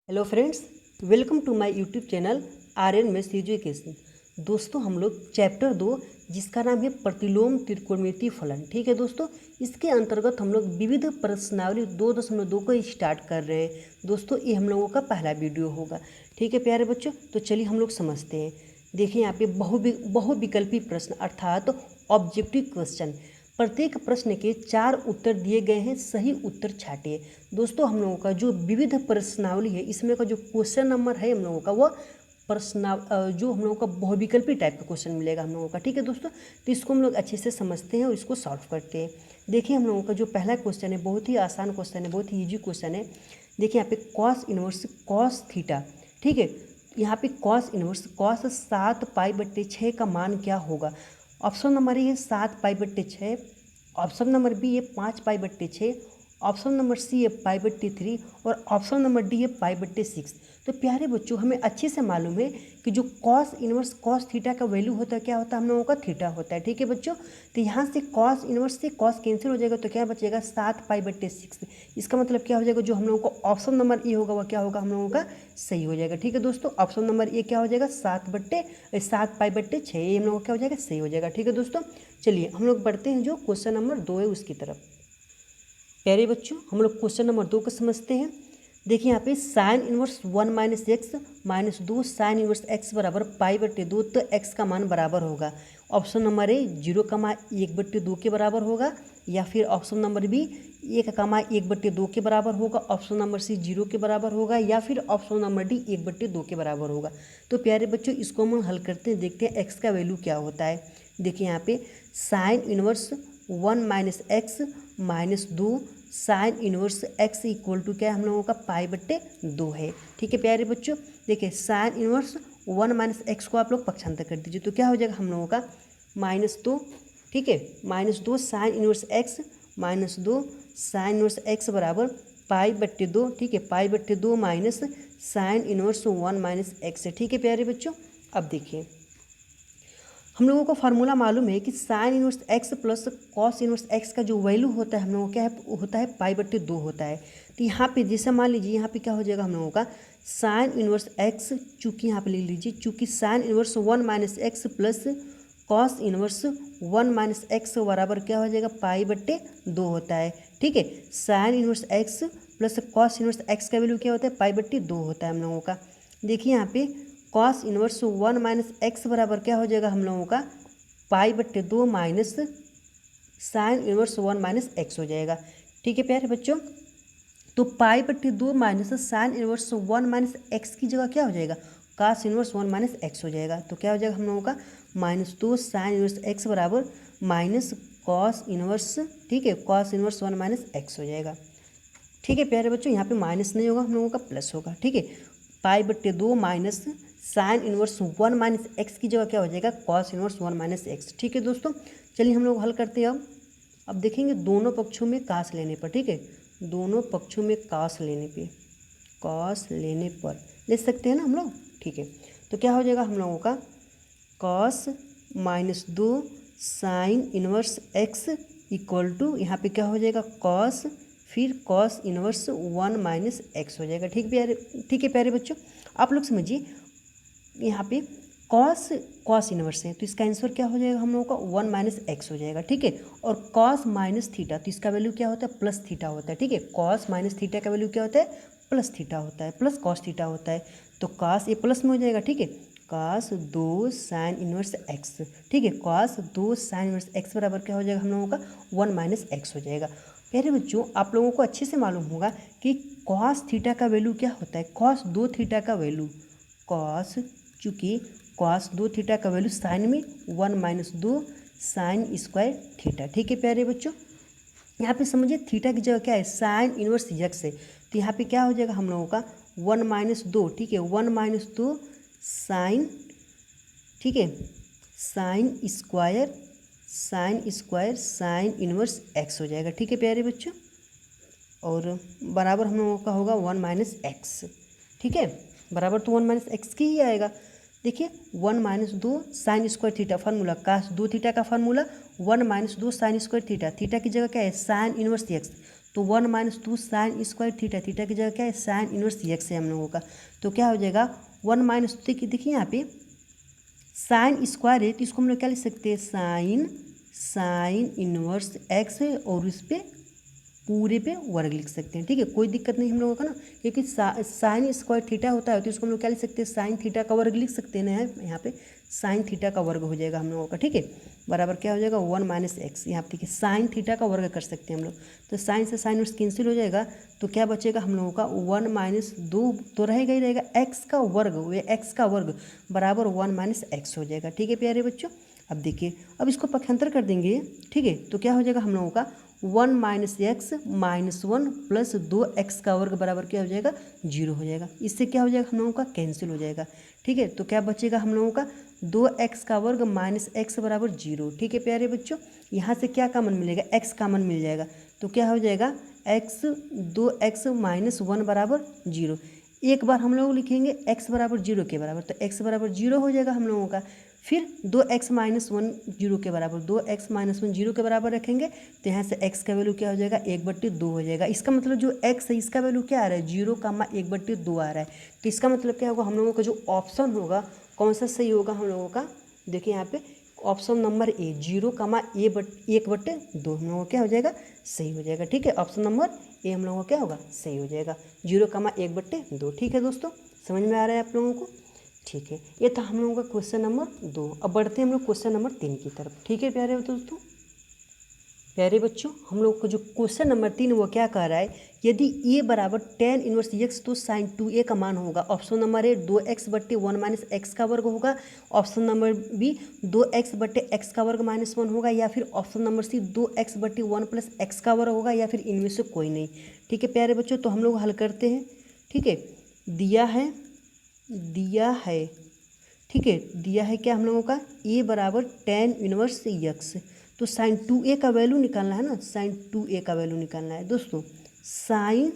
Hello friends, welcome to my YouTube channel Aryan mess education. दोस्तों, हम लोग चैप्टर 2 जिसका नाम है प्रतिलोम त्रिकोणमितीय फलन, ठीक है दोस्तों। इसके अंतर्गत हम लोग विविध प्रश्नावली 2.2 को स्टार्ट कर रहे हैं। दोस्तों, ये हम लोगों का पहला वीडियो होगा, ठीक है प्यारे बच्चों। तो चलिए हम लोग समझते हैं। देखिए यहाँ पे बहुविकल्पी प्रश्न अर्थात ऑब्जेक्टिव क्वेश्चन। प्रत्येक प्रश्न के 4 उत्तर दिए गए हैं, सही उत्तर छांटिए। दोस्तों, हम लोगों का जो विविध प्रश्नावली है, इसमें का जो क्वेश्चन नंबर है हम लोगों का, वो जो हम लोगों का बहुविकल्पी टाइप का क्वेश्चन मिलेगा हम लोगों का, ठीक है दोस्तों। तो इसको हम लोग अच्छे से समझते हैं और इसको सॉल्व करते हैं। देखिए हम लोगों का जो पहला क्वेश्चन है, बहुत ही आसान क्वेश्चन है, बहुत ही ईजी क्वेश्चन है। देखिए यहाँ पे कॉस इनवर्स कॉस थीटा, ठीक है। यहाँ पे कॉस इनवर्स कॉस 7π/6 का मान क्या होगा। ऑप्शन नंबर ए है 7π/6, ऑप्शन नंबर बी है 5π/6, ऑप्शन नंबर सी है π/3 और ऑप्शन नंबर डी है π/6। तो प्यारे बच्चों, हमें अच्छे से मालूम है कि जो कॉस इनवर्स कॉस थीटा का वैल्यू होता है, क्या होता है, हम लोगों का थीटा होता है, ठीक है बच्चों। तो यहाँ से कॉस इनवर्स से कॉस कैंसिल हो जाएगा, तो क्या बचेगा 7π/6। इसका मतलब क्या हो जाएगा, जो हम लोगों को ऑप्शन नंबर ए होगा वह क्या होगा, हम लोगों का सही हो जाएगा, ठीक है दोस्तों। ऑप्शन नंबर ए क्या हो जाएगा, 7π/6, ये हम लोगों को क्या हो जाएगा, सही हो जाएगा, ठीक है दोस्तों। चलिए हम लोग बढ़ते हैं जो क्वेश्चन नंबर 2 है उसकी तरफ। प्यारे बच्चों, हम लोग क्वेश्चन नंबर 2 को समझते हैं। देखिए यहाँ पे sine inverse 1 - x - 2 sine inverse x बराबर π/2, तो x का मान बराबर होगा। ऑप्शन नंबर ए 0,1/2 के बराबर होगा, या फिर ऑप्शन नंबर बी 1,1/2 के बराबर होगा, ऑप्शन नंबर सी 0 के बराबर होगा, या फिर ऑप्शन नंबर डी 1/2 के बराबर होगा। तो प्यारे बच्चों, इसको हम हल करते हैं, देखते हैं x का वैल्यू क्या होता है। देखिए यहाँ पे sine inverse 1 - x-2 sine inverse x equal to क्या है, हम लोगों का π/2 है, ठीक है प्यारे बच्चों। देखिए साइन इनवर्स 1 - x को आप लोग पक्षांतर कर दीजिए, तो क्या हो जाएगा हम लोगों का -2, ठीक है। -2 sine inverse x -2 sine inverse x बराबर π/2, ठीक है। π/2 माइनस साइन इनवर्स 1 - x है, ठीक है प्यारे बच्चों। अब देखिए हम लोगों को फार्मूला मालूम है कि sign inverse x plus cos inverse x का जो वैल्यू होता है हम लोगों को क्या है, होता है π/2 होता है। तो यहाँ पे जैसे मान लीजिए, यहाँ पे क्या हो जाएगा हम लोगों का साइन इनवर्स x, चूँकि यहाँ पे लिख लीजिए, चूँकि sign inverse 1 - x plus cos inverse 1 - x बराबर क्या हो जाएगा, π/2 होता है, ठीक है। Sign inverse x plus cos inverse x का वैल्यू क्या होता है, π/2 होता है हम लोगों का। देखिए यहाँ पे कॉस इनवर्स 1 - x बराबर क्या हो जाएगा हम लोगों का π/2 माइनस साइन इनवर्स 1 - x हो जाएगा, ठीक है प्यारे बच्चों। तो π/2 माइनस साइन इनवर्स 1 - x की जगह क्या हो जाएगा, कॉस इनवर्स 1 - x हो जाएगा। तो क्या हो जाएगा हम लोगों का -2 साइन इनवर्स x बराबर माइनस कॉस इनवर्स, ठीक है, कॉस इनवर्स 1 - x हो जाएगा, ठीक है प्यारे बच्चों। यहाँ पे माइनस नहीं होगा, हम लोगों का प्लस होगा, ठीक है। π/2 माइनस साइन इनवर्स 1 - x की जगह क्या हो जाएगा, कॉस इनवर्स 1 - x, ठीक है दोस्तों। चलिए हम लोग हल करते हैं। अब देखेंगे दोनों पक्षों में कास लेने पर, ठीक है, दोनों पक्षों में कास लेने पे, कॉस लेने पर ले सकते हैं ना हम लोग, ठीक है। तो क्या हो जाएगा हम लोगों का cos -2 sine inverse x equal to, यहाँ पे क्या हो जाएगा कॉस, फिर कॉस इनवर्स 1 - x हो जाएगा, ठीक है प्यारे बच्चों। आप लोग समझिए, यहाँ पे कॉस इनवर्स है, तो इसका आंसर क्या हो जाएगा हम लोगों का 1 - x हो जाएगा, ठीक है। और कॉस माइनस थीटा, तो इसका वैल्यू क्या होता है, प्लस थीटा होता है, ठीक है। कॉस माइनस थीटा का वैल्यू क्या होता है, प्लस थीटा होता है, प्लस कॉस थीटा होता है। तो कॉस ये प्लस में हो जाएगा, ठीक है। कॉस 2 साइन इनवर्स x, ठीक है, कॉस 2 साइन इनवर्स x बराबर क्या हो जाएगा हम लोगों का 1 - x हो जाएगा। प्यारे बच्चों, आप लोगों को अच्छे से मालूम होगा कि कॉस थीटा का वैल्यू क्या होता है, कॉस 2 थीटा का वैल्यू, कॉस, चूँकि कॉस 2 थीटा का वैल्यू साइन में 1 - 2 साइन स्क्वायर थीटा, ठीक है प्यारे बच्चों। यहाँ पे समझिए थीटा की जगह क्या है, साइन इनवर्स x है, तो यहाँ पे क्या हो जाएगा हम लोगों का 1 - 2, ठीक है, 1 - 2 साइन, ठीक है, sine square sine inverse x हो जाएगा, ठीक है प्यारे बच्चों। और बराबर हम लोगों का होगा 1 - x, ठीक है, बराबर तो 1 - x की ही आएगा। देखिए 1 - 2 साइन स्क्वायर थीटा, फार्मूला कास 2 थीटा का formula 1 - 2 sine square theta, theta की जगह क्या है साइन इनवर्स x, तो 1 - 2 साइन स्क्वायर थीटा, थीटा की जगह क्या है साइन इनवर्स एक्स है हम लोगों का। तो क्या हो जाएगा 1 - देखिए यहाँ पे साइन स्क्वायर है तो इसको हम लोग क्या लिख सकते हैं साइन इनवर्स एक्स है और इस पर पूरे पे वर्ग लिख सकते हैं। ठीक है, कोई दिक्कत नहीं हम लोगों का ना, क्योंकि साइन स्क्वायर थीटा होता है तो इसको हम लोग क्या लिख सकते हैं साइन थीटा का वर्ग लिख सकते हैं ना, यहाँ पे साइन थीटा का वर्ग हो जाएगा हम लोगों का। ठीक है, बराबर क्या हो जाएगा 1 - x। यहाँ पे देखिए साइन थीटा का वर्ग कर सकते हैं हम लोग, तो साइन से साइन वर्स कैंसिल हो जाएगा, तो क्या बचेगा हम लोगों का 1 - 2 तो रहेगा ही रहेगा एक्स का वर्ग, वे एक्स का वर्ग बराबर 1 - x हो जाएगा। ठीक है प्यारे बच्चों, अब देखिए अब इसको पक्षांतर कर देंगे। ठीक है, तो क्या हो जाएगा हम लोगों का 1 - x - 1 प्लस 2x का वर्ग बराबर क्या हो जाएगा 0 हो जाएगा। इससे क्या हो जाएगा हम लोगों का कैंसिल हो जाएगा। ठीक है, तो क्या बचेगा हम लोगों का 2x का वर्ग माइनस x बराबर 0। ठीक है प्यारे बच्चों, यहाँ से क्या कॉमन मिलेगा x कॉमन मिल जाएगा, तो क्या हो जाएगा x 2x - 1 बराबर 0। एक बार हम लोग लिखेंगे x बराबर 0 के बराबर, तो x बराबर 0 हो जाएगा हम लोगों का। फिर 2x - 1 0 के बराबर, 2x - 1 0 के बराबर रखेंगे, तो यहाँ से x का वैल्यू क्या हो जाएगा 1/2 हो जाएगा। इसका मतलब जो x है इसका वैल्यू क्या आ रहा है 0, 1/2 आ रहा है। तो इसका मतलब क्या होगा हम लोगों का जो ऑप्शन होगा कौन सा सही होगा हम लोगों का, देखिए यहाँ पे ऑप्शन नंबर ए 0, 1/2 हम लोगों का क्या हो जाएगा सही हो जाएगा। ठीक है, ऑप्शन नंबर ए हम लोगों का क्या होगा सही हो जाएगा 0, 1/2। ठीक है दोस्तों, समझ में आ रहा है आप लोगों को। ठीक है, ये था हम लोगों का क्वेश्चन नंबर 2। अब बढ़ते हैं हम लोग क्वेश्चन नंबर 3 की तरफ। ठीक है प्यारे दोस्तों, प्यारे बच्चों हम लोग का जो क्वेश्चन नंबर 3 वो क्या कह रहा है, यदि ए बराबर tan इनवर्स x तो साइन 2a का मान होगा। ऑप्शन नंबर ए 2x/1 - x का वर्ग होगा, ऑप्शन नंबर बी 2x/x का वर्ग -1 होगा, या फिर ऑप्शन नंबर सी 2x/1 + x का वर्ग होगा, या फिर इनमें से कोई नहीं। ठीक है प्यारे बच्चों, तो हम लोग हल करते हैं। ठीक है, दिया है ठीक है, दिया है क्या हम लोगों का a बराबर tan इनवर्स x, तो साइन 2a का वैल्यू निकालना है ना, साइन 2a का वैल्यू निकालना है दोस्तों। साइन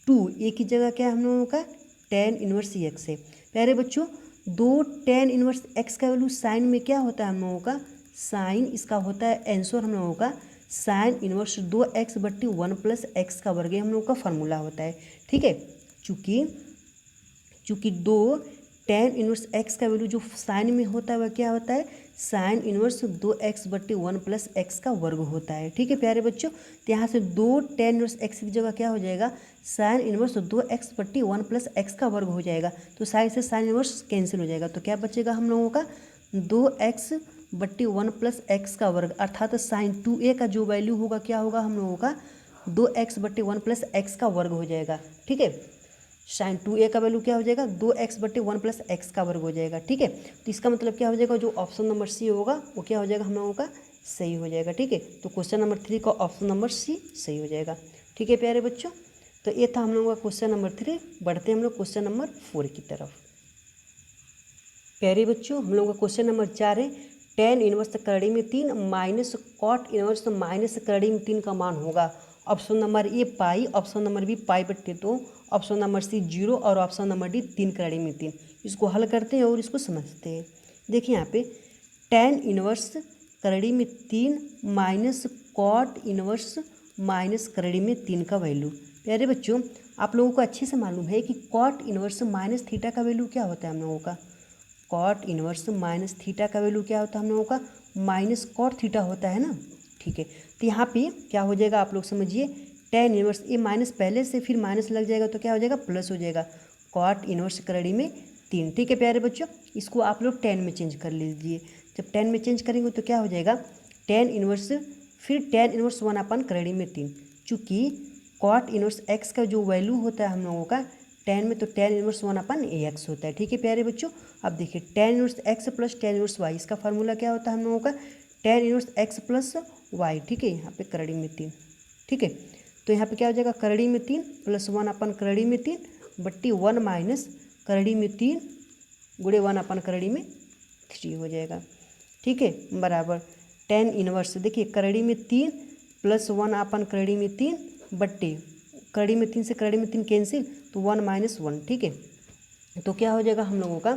2a की जगह क्या है हम लोगों का tan इनवर्स x है। प्यारे बच्चों दो tan इनवर्स x का वैल्यू साइन में क्या होता है हम लोगों का साइन, इसका होता है आंसर हम लोगों का साइन इनवर्स 2x/1 + x का वर्ग हम लोगों का फार्मूला होता है। ठीक है, चूँकि दो tan इनवर्स x का वैल्यू जो साइन में होता है वह क्या होता है साइन इनवर्स 2x/1 + x का वर्ग होता है। ठीक है प्यारे बच्चों, तो यहाँ से दो tan इनवर्स x की जगह क्या हो जाएगा साइन इनवर्स 2x/1 + x का वर्ग हो जाएगा, तो साइन से साइन इनवर्स कैंसिल हो जाएगा, तो क्या बचेगा हम लोगों का 2x/1 + x का वर्ग, अर्थात साइन 2a का जो वैल्यू होगा क्या होगा हम लोगों का 2x/1 + x का वर्ग हो जाएगा। ठीक है, साइन 2a का वैल्यू क्या हो जाएगा 2x/1 + x का वर्ग हो जाएगा। ठीक है, तो इसका मतलब क्या हो जाएगा जो ऑप्शन नंबर सी होगा वो क्या हो जाएगा हम लोगों का सही हो जाएगा। ठीक है, तो क्वेश्चन नंबर 3 का ऑप्शन नंबर सी सही हो जाएगा। ठीक है प्यारे बच्चों, तो ये था हम लोगों का क्वेश्चन नंबर 3। बढ़ते हैं हम लोग क्वेश्चन नंबर 4 की तरफ। प्यारे बच्चों हम लोगं का क्वेश्चन नंबर 4 है tan इनवर्स करड़ी में 3 माइनस कॉट इनवर्स माइनस करड़ी में 3 का मान होगा। Option number a pi, option number b π/2, option number c 0 और ऑप्शन नंबर डी 3 करड़ी में 3। इसको हल करते हैं और इसको समझते हैं। देखिए यहाँ पे tan इनवर्स करड़ी में 3 माइनस कॉट इनवर्स माइनस करड़ी में 3 का वैल्यू। प्यारे बच्चों आप लोगों को अच्छे से मालूम है कि कॉट इनवर्स माइनस थीटा का वैल्यू क्या होता है हम लोगों का कॉट इनवर्स माइनस थीटा का वैल्यू क्या होता है हम लोगों का माइनस कॉट थीटा होता है ना। ठीक है, तो यहाँ पे क्या हो जाएगा आप लोग समझिए tan इनवर्स ये माइनस पहले से फिर माइनस लग जाएगा तो क्या हो जाएगा प्लस हो जाएगा कॉट इनवर्स करड़ी में 3। ठीक है प्यारे बच्चों, इसको आप लोग tan में चेंज कर लीजिए। जब tan में चेंज करेंगे तो क्या हो जाएगा tan इनवर्स फिर tan इनवर्स 1 करड़ी में 3। चूँकि कॉट इनवर्स x का जो वैल्यू होता है हम लोगों का tan में, तो tan इनवर्स 1/ax होता है। ठीक है प्यारे बच्चों, अब देखिए tan inverse x + tan inverse y, इसका फार्मूला क्या होता है हम लोगों का tan इनवर्स x + y। ठीक है, यहाँ पे करड़ी में 3। ठीक है, तो यहाँ पे क्या हो जाएगा करड़ी में 3 + 1 करड़ी में 3 बट्टी 1 माइनस करड़ी में 3 गुणे 1 करड़ी में 3 हो जाएगा। ठीक है, बराबर tan इनवर्स देखिए करड़ी में 3 + 1 करड़ी में 3 बट्टी करड़ी में 3 से करड़ी में 3 कैंसिल, तो 1 - 1। ठीक है, तो क्या हो जाएगा हम लोगों का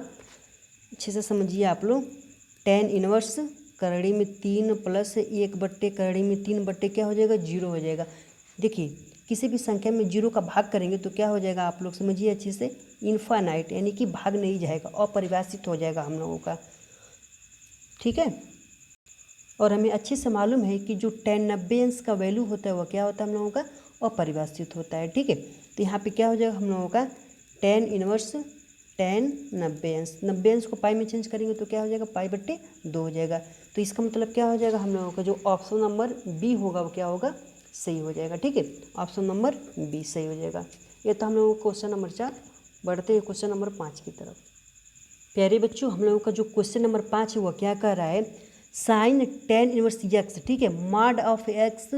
अच्छे से समझिए आप लोग tan इनवर्स करड़ी में 3 + 1 बट्टे करड़ी में 3 बट्टे क्या हो जाएगा 0 हो जाएगा। देखिए किसी भी संख्या में जीरो का भाग करेंगे तो क्या हो जाएगा, आप लोग समझिए अच्छे से, इनफाइनाइट, यानी कि भाग नहीं जाएगा, अपरिभाषित हो जाएगा हम लोगों का, ठीक है। और हमें अच्छे से मालूम है कि जो 10 90 अंश का वैल्यू होता है वो क्या होता है हम लोगों का, अपरिभाषित होता है, ठीक है। तो यहाँ पे क्या हो जाएगा हम लोगों का 10 इनवर्स 10 90 अंश, 90 अंश को पाई में चेंज करेंगे तो क्या हो जाएगा, पाई बट्टे 2 हो जाएगा। तो इसका मतलब क्या हो जाएगा हम लोगों का, जो ऑप्शन नंबर बी होगा वो क्या होगा, सही हो जाएगा, ठीक है। ऑप्शन नंबर बी सही हो जाएगा। ये तो हम लोगों को क्वेश्चन नंबर 4। बढ़ते हैं क्वेश्चन नंबर 5 की तरफ। प्यारे बच्चों, हम लोगों का जो क्वेश्चन नंबर 5 है वो क्या कर रहा है, साइन 10 इनवर्स एक्स, ठीक है, मॉड ऑफ एक्स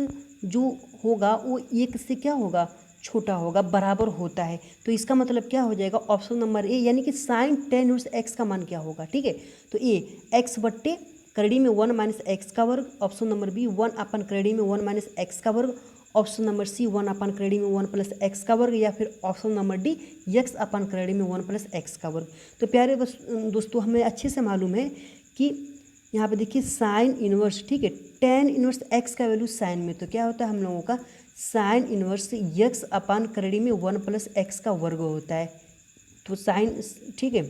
जो होगा वो एक से क्या होगा, छोटा होगा, बराबर होता है। तो इसका मतलब क्या हो जाएगा, ऑप्शन नंबर ए, यानी कि साइन 10 इनवर्स एक्स का मान क्या होगा, ठीक है। तो ए एक्स बट्टे करड़ी में 1 माइनस एक्स का वर्ग, ऑप्शन नंबर बी 1 अपन करड़ी में 1 माइनस एक्स का वर्ग, ऑप्शन नंबर सी 1 अपन क्रेडी में 1 प्लस एक्स का वर्ग, या फिर option number D x upon Cradle में 1 प्लस एक्स का वर्ग। तो प्यारे दोस्तों, हमें अच्छे से मालूम है कि यहाँ पे देखिए साइन इनवर्स, ठीक है, 10 इनवर्स एक्स का वैल्यू साइन में, तो क्या होता है हम लोगों का साइन इनवर्स एक्स अपन क्रेडी में 1 प्लस एक्स का वर्ग होता है। तो साइन, ठीक है,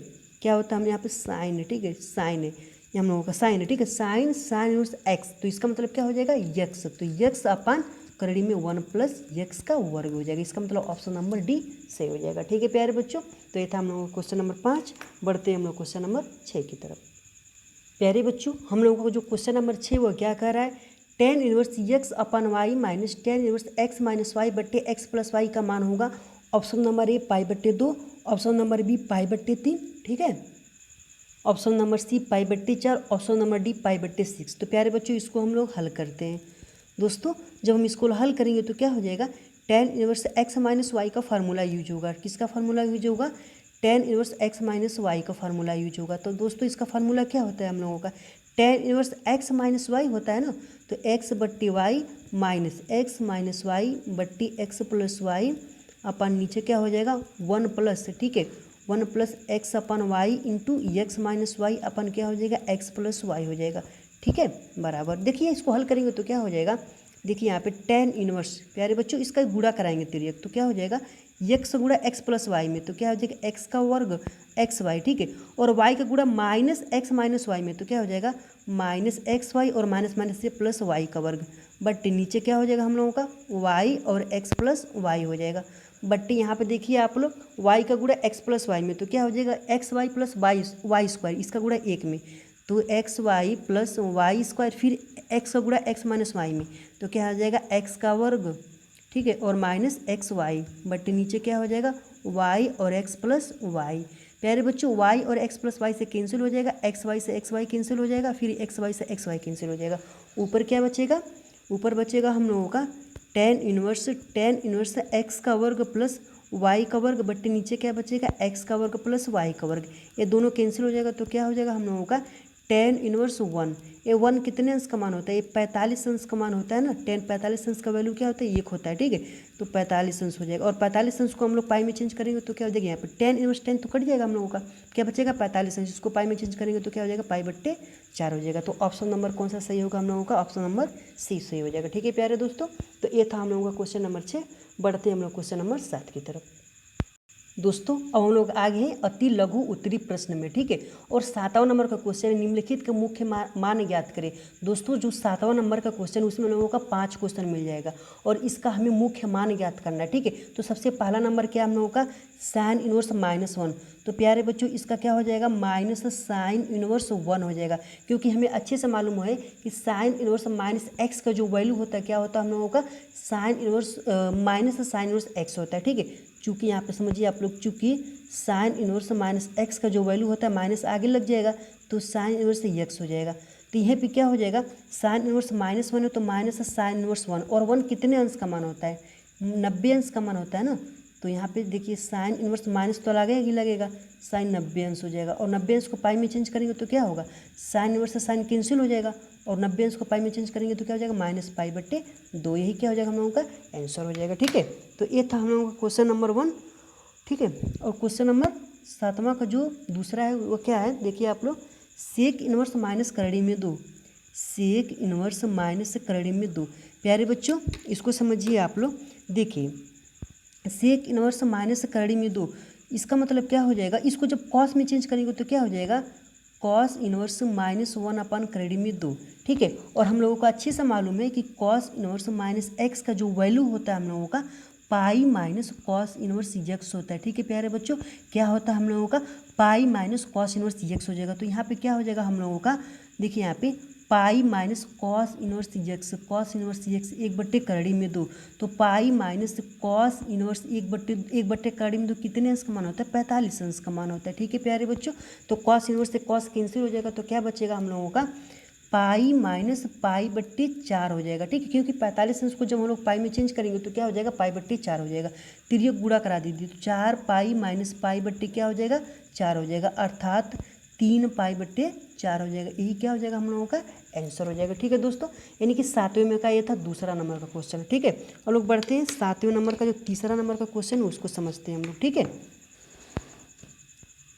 क्या होता है हम यहाँ पे साइन है, ठीक है, साइन है, ये हम लोगों का साइन है, ठीक है, साइन साइन इनवर्स एक्स, तो इसका मतलब क्या हो जाएगा यक्स, तो यक्स अपन करड़ी में 1 प्लस एक्स का वर्ग हो जाएगा। इसका मतलब ऑप्शन नंबर डी सही हो जाएगा, ठीक है प्यारे बच्चों। तो ये था हम लोगों का क्वेश्चन नंबर 5। बढ़ते हैं हम लोग क्वेश्चन नंबर 6 की तरफ। प्यारे बच्चों, हम लोगों को जो क्वेश्चन नंबर 6 वो क्या कर रहा है, 10 inverse x upon y minus 10 inverse x minus y बट्टे एक्स प्लस वाई का मान होगा। ऑप्शन नंबर ए पाई बट्टे 2, ऑप्शन नंबर बी पाई बट्टे 3, ठीक है, ऑप्शन नंबर सी पाई बट्टे 4, ऑप्शन नंबर डी पाई बट्टे 6। तो प्यारे बच्चों इसको हम लोग हल करते हैं। दोस्तों जब हम इसको हल करेंगे तो क्या हो जाएगा, 10 इनवर्स एक्स माइनस वाई का फार्मूला यूज होगा। किसका फार्मूला यूज होगा, 10 इनवर्स एक्स माइनस वाई का फार्मूला यूज होगा। तो दोस्तों इसका फार्मूला क्या होता है हम लोगों का, 10 इनवर्स एक्स माइनस वाई होता है ना, तो एक्स बट्टी वाई माइनस वाई बट्टी एक्स प्लस वाई अपन नीचे क्या हो जाएगा 1 प्लस, ठीक है, 1 plus x upon y into x minus y upon क्या हो जाएगा एक्स प्लस वाई हो जाएगा, ठीक है, बराबर। देखिए इसको हल करेंगे तो क्या हो जाएगा, देखिए यहाँ पे 10 इनवर्स, प्यारे बच्चों इसका गुणा कराएंगे तिर्यक, तो क्या हो जाएगा एक्स गुणा एक्स प्लस वाई में, तो क्या हो जाएगा एक्स का वर्ग एक्स वाई, ठीक है, और वाई का गुणा माइनस एक्स माइनस वाई में, तो क्या हो जाएगा माइनस एक्स वाई और माइनस माइनस से प्लस वाई का वर्ग, बट नीचे क्या हो जाएगा हम लोगों का वाई और एक्स प्लस वाई हो जाएगा। बट यहाँ पे देखिए आप लोग वाई का गुणा एक्स प्लस वाई में, तो क्या हो जाएगा X Y plus Y square, इसका गुणा एक में, तो X Y plus Y square, फिर एक्स का गुणा एक्स माइनस वाई में, तो क्या हो जाएगा एक्स का वर्ग, ठीक है, और माइनस एक्स वाई, बट नीचे क्या हो जाएगा वाई और एक्स प्लस वाई। प्यारे बच्चों वाई और एक्स प्लस वाई से कैंसिल हो जाएगा, एक्स वाई से एक्स वाई कैंसिल हो जाएगा, फिर एक्स वाई से एक्स वाई कैंसिल हो जाएगा। ऊपर क्या बचेगा, ऊपर बचेगा हम लोगों का 10 इनवर्स एक्स का वर्ग प्लस वाई का वर्ग, बट नीचे क्या बचेगा एक्स का वर्ग प्लस वाई का वर्ग, ये दोनों कैंसिल हो जाएगा। तो क्या हो जाएगा हम लोगों का 10 इनवर्स 1, ये 1 कितने अंश का मान होता है, ये 45 अंश का मान होता है ना, 10 45 अंश का वैल्यू क्या होता है 1 होता है, ठीक है, तो 45 अंश हो जाएगा। और 45 अंश को हम लोग पाई में चेंज करेंगे तो क्या हो जाएगा, यहाँ पे 10 इनवर्स 10 तो कट जाएगा हम लोगों का, क्या बचेगा 45 अंश, इसको पाई में चेंज करेंगे तो क्या हो जाएगा पाई बट्टे 4 हो जाएगा। तो ऑप्शन नंबर कौन सा सही होगा हम लोगों का, ऑप्शन नंबर सी सही हो जाएगा, ठीक है प्यारे दोस्तों। तो ये था हम लोगों का क्वेश्चन नंबर 6। बढ़ते हैं हम लोग क्वेश्चन नंबर 7 की तरफ। दोस्तों अब हम लोग आगे हैं अति लघु उत्तरी प्रश्न में, ठीक है, और 7वां नंबर का क्वेश्चन है निम्नलिखित के मुख्य मान ज्ञात करें। दोस्तों जो 7वां नंबर का क्वेश्चन उसमें लोगों का 5 क्वेश्चन मिल जाएगा और इसका हमें मुख्य मान ज्ञात करना है, ठीक है। तो सबसे पहला नंबर क्या हम लोगों का साइन इनवर्स -1, तो प्यारे बच्चों इसका क्या हो जाएगा माइनस साइन इनवर्स 1 हो जाएगा, क्योंकि हमें अच्छे से मालूम है कि साइन इनवर्स माइनस एक्स का जो वैल्यू होता है क्या होता है हम लोगों का sine inverse minus sine inverse x होता है, ठीक है। चूँकि यहाँ पे समझिए आप लोग, चूँकि साइन इनवर्स माइनस एक्स का जो वैल्यू होता है माइनस आगे लग जाएगा तो साइन इनवर्स एक्स हो जाएगा। तो यहाँ पे क्या हो जाएगा साइन इनवर्स -1 है तो माइनस साइन इनवर्स 1, और 1 कितने अंश का मान होता है 90 अंश का मान होता है ना। तो यहाँ पे देखिए साइन इनवर्स माइनस तो लगेगा ही लगेगा, साइन 90 अंश हो जाएगा, और 90 अंश को पाई में चेंज करेंगे तो क्या होगा साइन इनवर्स से साइन कैंसिल हो जाएगा, और 90 अंश को पाई में चेंज करेंगे तो क्या हो जाएगा -पाई/2, यही क्या हो जाएगा हम लोगों का आंसर हो जाएगा, ठीक है। तो ये था हम लोगों का क्वेश्चन नंबर 1, ठीक है। और क्वेश्चन नंबर 7वां का जो दूसरा है वो क्या है देखिए आप लोग, सेक इनवर्स माइनस करड़ी में 2, सेक इनवर्स माइनस करड़ी में 2। प्यारे बच्चों इसको समझिए आप लोग। देखिए सेक इनवर्स माइनस करड़ी में 2, इसका मतलब क्या हो जाएगा, इसको जब कॉस में चेंज करेंगे तो क्या हो जाएगा, कॉस इनवर्स माइनस 1 अपन करड़ी में 2। ठीक है, और हम लोगों को अच्छे से मालूम है कि कॉस इनवर्स माइनस एक्स का जो वैल्यू होता है हम लोगों का pi minus cos inverse x होता है। ठीक है प्यारे बच्चों, क्या होता है हम लोगों का pi minus cos inverse x हो जाएगा। तो यहाँ पे क्या हो जाएगा हम लोगों का, देखिए यहाँ पे pi minus cos inverse x, cos inverse x 1/, करड़ी में 2। तो पाई माइनस कॉस इनवर्स 1/, करड़ी में 2 कितने अंश का मान होता है, 45 अंश का मान होता है। ठीक है प्यारे बच्चों, तो कॉस इनवर्स से कॉस कैंसिल हो जाएगा, तो क्या बचेगा हम लोगों का पाई माइनस पाई/4 हो जाएगा। ठीक है, क्योंकि 45 अंश को जब हम लोग पाई में चेंज करेंगे तो क्या हो जाएगा, पाई/4 हो जाएगा। तिर्यक गुणा करा दीजिए, तो 4 पाई माइनस पाई/, क्या हो जाएगा, 4 हो जाएगा, अर्थात 3 पाई/4 हो जाएगा। यही क्या हो जाएगा हम लोगों का आंसर हो जाएगा। ठीक है दोस्तों, यानी कि 7वें में का ये था दूसरा नंबर का क्वेश्चन। ठीक है, हम लोग बढ़ते हैं 7वें नंबर का जो तीसरा नंबर का क्वेश्चन है उसको समझते हैं हम लोग। ठीक है,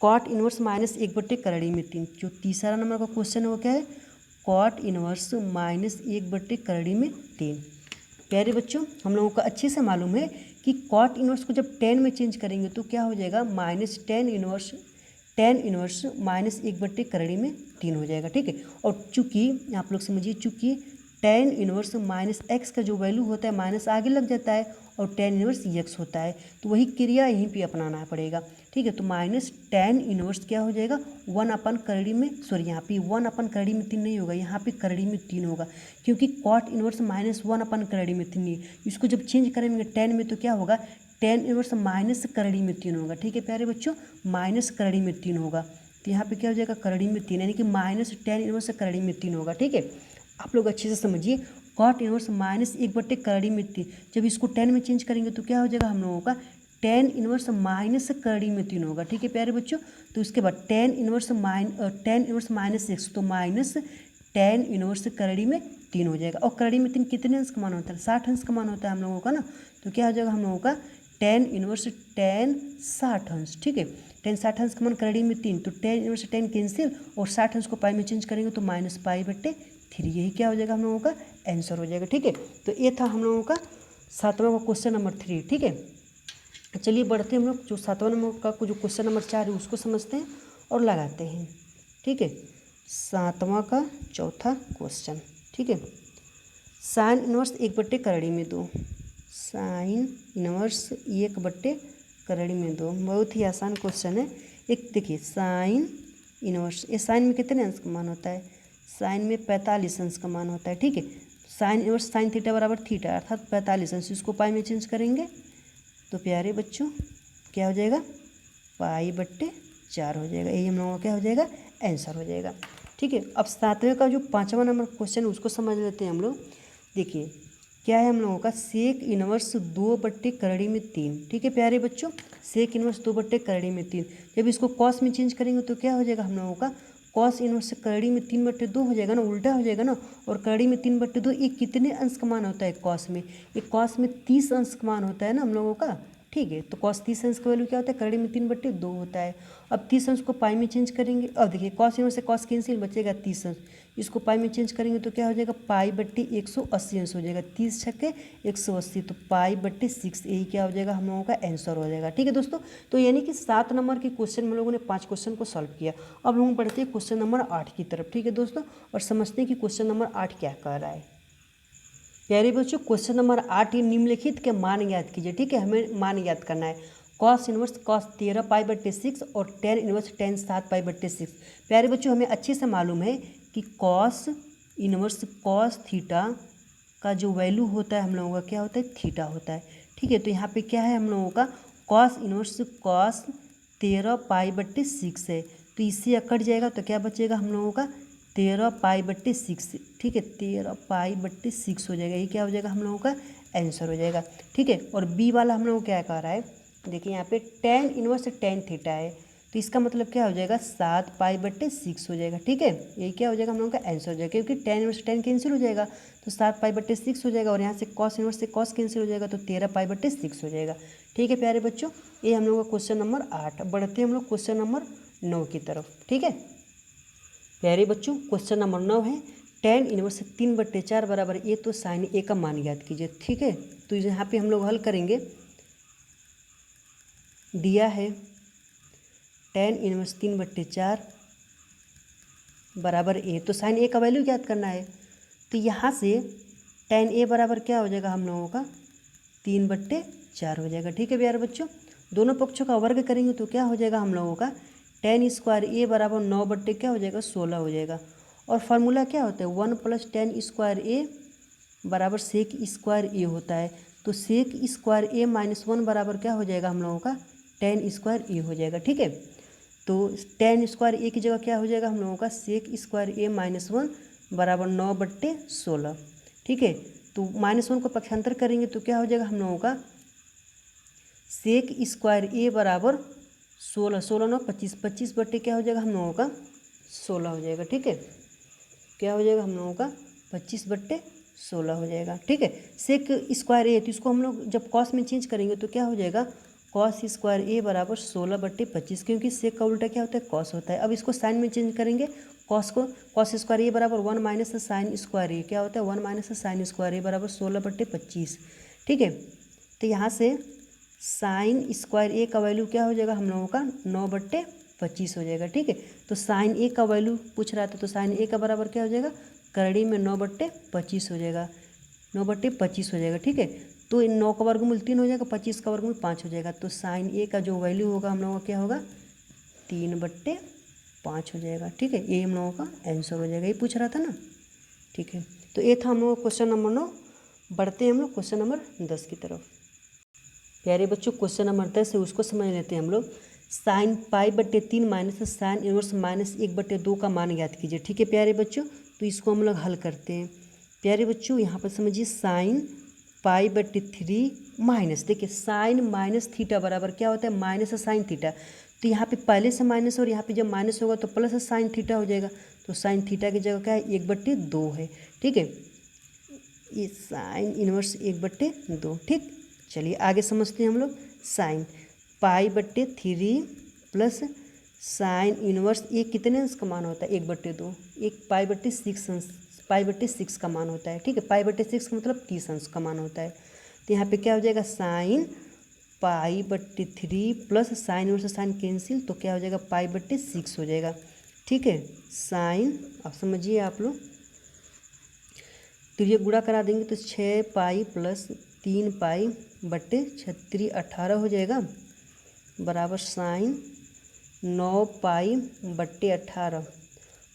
कॉट इनवर्स माइनस 1/, करड़ी में 3। जो तीसरा नंबर का क्वेश्चन है वो क्या है, कॉट इनवर्स माइनस 1/, करड़ी में 3। प्यारे बच्चों हम लोगों को अच्छे से मालूम है कि कॉट इनवर्स को जब 10 में चेंज करेंगे तो क्या हो जाएगा, माइनस टेन इनवर्स माइनस 1/, करड़ी में 3 हो जाएगा। ठीक है, और चूंकि आप लोग समझिए, चूंकि टेन इनवर्स माइनस एक्स का जो वैल्यू होता है माइनस आगे लग जाता है और टेन इनवर्स एक्स होता है, तो वही क्रिया यहीं पे अपनाना पड़ेगा। ठीक है, तो माइनस टेन इनवर्स क्या हो जाएगा, 1 अपन करड़ी में, सॉरी यहाँ पे 1 अपन करड़ी में 3 नहीं होगा, यहाँ पे करड़ी में 3 होगा, क्योंकि कॉट इनवर्स माइनस 1 अपन करड़ी में 3 नहीं है। इसको जब चेंज करेंगे 10 में तो क्या होगा, टेन इनवर्स माइनस करड़ी में 3 होगा। ठीक है प्यारे बच्चों, माइनस करड़ी में 3 होगा, तो यहाँ पे क्या हो जाएगा, करड़ी में 3, यानी कि माइनस टेन इनवर्स करड़ी में 3 होगा। ठीक है, आप लोग अच्छे से समझिए, कॉट इनवर्स माइनस 1/, करड़ी में 3, जब इसको 10 में चेंज करेंगे तो क्या हो जाएगा हम लोगों का, टेन इनवर्स माइनस करड़ी में 3 होगा। ठीक है प्यारे बच्चों, तो उसके बाद टेन इनवर्स माइनस एक्स, तो माइनस टेन इनवर्स करड़ी में 3 हो जाएगा। और करड़ी में 3 कितने अंश का मान होता है, 60 अंश का मान होता है हम लोगों का ना, तो क्या हो जाएगा हम लोगों का टेन इनवर्स 60 अंश। ठीक है, 60 अंश का मान करड़ी में 3, तो 10 कैंसिल और 60 अंश को पाई में चेंज करेंगे तो माइनस पाई/3, यही क्या हो जाएगा हम लोगों का आंसर हो जाएगा। ठीक है, तो ये था हम लोगों का 7वां का क्वेश्चन नंबर 3। ठीक है, चलिए बढ़ते हैं हम लोग जो 7वां नंबर का जो क्वेश्चन नंबर 4 है उसको समझते हैं और लगाते हैं। ठीक है, 7वां का चौथा क्वेश्चन। ठीक है, साइन इनवर्स 1/, करड़ी में 2, साइन इनवर्स 1/, करड़ी में 2, बहुत ही आसान क्वेश्चन है। एक देखिए साइन इनवर्स, ये साइन में कितने अंश का मान होता है, साइन में 45 अंश का मान होता है। ठीक है, साइन इनवर्स साइन थीटा बराबर थीटा, अर्थात 45 अंश, इसको पाई में चेंज करेंगे तो प्यारे बच्चों क्या हो जाएगा, पाई/4 हो जाएगा। यही हम लोगों का क्या हो जाएगा, आंसर हो जाएगा। ठीक है, अब 7वें का जो 5वां नंबर क्वेश्चन है उसको समझ लेते हैं हम लोग। देखिए क्या है हम लोगों का, सेक इनवर्स 2/, करड़ी में 3। ठीक है प्यारे बच्चों, सेक इनवर्स 2/, करड़ी में 3, जब इसको कॉस में चेंज करेंगे तो क्या हो जाएगा हम लोगों का, कॉस इनवर्स करड़ी में 3/2 हो जाएगा ना, उल्टा हो जाएगा ना, और करड़ी में 3/2 ये कितने अंश का मान होता है कॉस में, ये कॉस में 30 अंश का मान होता है ना हम लोगों का। ठीक है, तो कॉस 30 अंश का वैल्यू क्या होता है, करड़ी में 3/2 होता है। अब 30 अंश को पाई में चेंज करेंगे, अब देखिए कॉस इनवर्स से कॉस कैंसिल, बचेगा 30 अंश, इसको पाई में चेंज करेंगे तो क्या हो जाएगा, पाई/180 अंश हो जाएगा, 30 छक्के 180, तो पाई/6, यही क्या हो जाएगा हम लोगों का आंसर हो जाएगा। ठीक है दोस्तों, तो यानी कि 7 नंबर के क्वेश्चन में लोगों ने 5 क्वेश्चन को सॉल्व किया। अब हम बढ़ते हैं क्वेश्चन नंबर 8 की तरफ। ठीक है दोस्तों, और समझते हैं कि क्वेश्चन नंबर 8 क्या कह रहा है। प्यारे बच्चों क्वेश्चन नंबर 8 ये निम्नलिखित के मान ज्ञात कीजिए। ठीक है, हमें मान ज्ञात करना है, कॉस इनवर्स कॉस 13 पाई/6 और टेन इनवर्स टेन 7 पाई/6। प्यारे बच्चों हमें अच्छे से मालूम है कि कॉस इनवर्स कॉस थीटा का जो वैल्यू होता है हम लोगों का क्या होता है, थीटा होता है। ठीक है, तो यहाँ पे क्या है हम लोगों का, कॉस इनवर्स कॉस 13 पाई/6 है, तो इससे कट जाएगा तो क्या बचेगा हम लोगों का 13 पाई/6। ठीक है, 13 पाई/6 हो जाएगा, ये क्या हो जाएगा हम लोगों का आंसर हो जाएगा। ठीक है, और बी वाला हम लोगों को क्या कह रहा है, देखिए यहाँ पे टेन इनवर्स टेन थीटा है, तो इसका मतलब क्या हो जाएगा 7 पाई/6 हो जाएगा। ठीक है, यही क्या हो जाएगा हम लोगों का आंसर हो जाएगा, क्योंकि टेन इनवर्स टेन कैंसिल हो जाएगा तो 7 पाई/6 हो जाएगा, और यहाँ से कॉस इनवर्स से कॉस कैंसिल हो जाएगा तो 13 पाई/6 हो जाएगा। ठीक है प्यारे बच्चों, ये हम लोग का क्वेश्चन नंबर 8। बढ़ते हैं हम लोग क्वेश्चन नंबर 9 की तरफ। ठीक है प्यारे बच्चों, क्वेश्चन नंबर 9 है, tan इनवर्स 3/4 बराबर ए, तो साइन ए का मान ज्ञात कीजिए। ठीक है, तो यहाँ पे हम लोग हल करेंगे। दिया है tan इनवर्स 3/4 बराबर ए, तो साइन ए का वैल्यू ज्ञात करना है। तो यहाँ से tan ए बराबर क्या हो जाएगा हम लोगों का 3/4 हो जाएगा। ठीक है प्यारे बच्चों, दोनों पक्षों का वर्ग करेंगे तो क्या हो जाएगा हम लोगों का tan स्क्वायर ए बराबर 9 क्या हो जाएगा 16 हो जाएगा। और फार्मूला क्या होता है 1 + tan स्क्वायर ए बराबर सेक स्क्वायर ए होता है। तो सेक स्क्वायर ए -1 बराबर क्या हो जाएगा हम लोगों का tan स्क्वायर ए हो जाएगा। ठीक है, तो tan स्क्वायर ए की जगह क्या हो जाएगा हम लोगों का सेक स्क्वायर ए -1 बराबर 9/16। ठीक है, तो -1 को पक्षांतर करेंगे तो क्या हो जाएगा हम लोगों का सेक स्क्वायर ए बराबर 16, 16 9 25, 25 क्या हो जाएगा हम लोगों का 16 हो जाएगा। ठीक है, क्या हो जाएगा हम लोगों का 25/16 हो जाएगा। ठीक है, सेक स्क्वायर ए, तो इसको हम लोग जब कॉस में चेंज करेंगे तो क्या हो जाएगा कॉस स्क्वायर ए बराबर 16/25, क्योंकि सेक का उल्टा क्या होता है कॉस होता है। अब इसको साइन में चेंज करेंगे, कॉस स्क्वायर ए बराबर 1 - साइन स्क्वायर ए क्या होता है 1 - साइन स्क्वायर ए बराबर 16/25। ठीक है, तो यहाँ से साइन स्क्वायर ए का वैल्यू क्या हो जाएगा हम लोगों का 9/25 हो जाएगा। ठीक है, तो साइन ए का वैल्यू पूछ रहा था, तो साइन ए का बराबर क्या हो जाएगा करड़ी में 9/25 हो जाएगा, 9/25 हो जाएगा। ठीक है, तो इन 9 का वर्गमूल 3 हो जाएगा, 25 का वर्गमूल 5 हो जाएगा। तो साइन ए का जो वैल्यू होगा हम लोगों का क्या होगा 3/5 हो जाएगा। ठीक है, ये हम लोगों का आंसर हो जाएगा, ये पूछ रहा था ना। ठीक है, तो ये था हम लोग क्वेश्चन नंबर 9। बढ़ते हैं हम लोग क्वेश्चन नंबर 10 की तरफ। प्यारे बच्चों, क्वेश्चन नंबर 10 है, उसको समझ लेते हैं हम लोग। साइन π/3 माइनस साइन इनवर्स -1/2 का मान ज्ञात कीजिए। ठीक है प्यारे बच्चों, तो इसको हम लोग हल करते हैं। प्यारे बच्चों, यहाँ पर समझिए साइन π/3 माइनस, देखिए साइन माइनस थीटा बराबर क्या होता है माइनस साइन थीटा। तो यहाँ पे पहले से माइनस और यहाँ पे जब माइनस होगा तो प्लस साइन थीटा हो जाएगा। तो साइन थीटा की जगह क्या है 1/2 है। ठीक है, ये साइन इनवर्स 1/2। ठीक, चलिए आगे समझते हैं हम लोग। साइन π/3 प्लस साइन इनवर्स ये कितने अंश का मान होता है 1/2, एक π/6 का मान होता है। ठीक है, π/6 का मतलब 30 अंश का मान होता है। तो यहाँ पे क्या हो जाएगा sine π/3 plus sine inverse sine cancel, तो क्या हो जाएगा π/6 हो जाएगा। ठीक है, साइन अब समझिए आप लोग, तो ये गुणा करा देंगे तो 6π प्लस 3π/36 18 हो जाएगा बराबर साइन 9π/18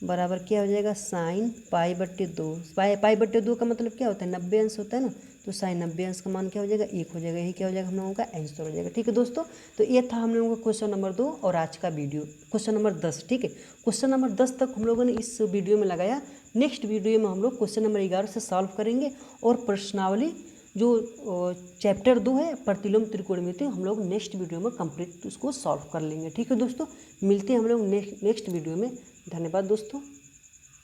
बराबर क्या हो जाएगा साइन π/2। π/2 का मतलब क्या होता है 90 अंश होता है ना, तो साइन 90 अंश का मान क्या हो जाएगा 1 हो जाएगा। यही क्या हो जाएगा हम लोगों का आंसर हो जाएगा। ठीक है दोस्तों, तो ये था हम लोगों का क्वेश्चन नंबर 2 और आज का वीडियो क्वेश्चन नंबर 10। ठीक है, क्वेश्चन नंबर 10 तक हम लोगों ने इस वीडियो में लगाया। नेक्स्ट वीडियो में हम लोग क्वेश्चन नंबर 11 से सॉल्व करेंगे और प्रश्नावली जो चैप्टर 2 है प्रतिलोम त्रिकोणमिति हम लोग नेक्स्ट वीडियो में कंप्लीट उसको सॉल्व कर लेंगे। ठीक है दोस्तों, मिलते हैं हम लोग नेक्स्ट वीडियो में। धन्यवाद दोस्तों।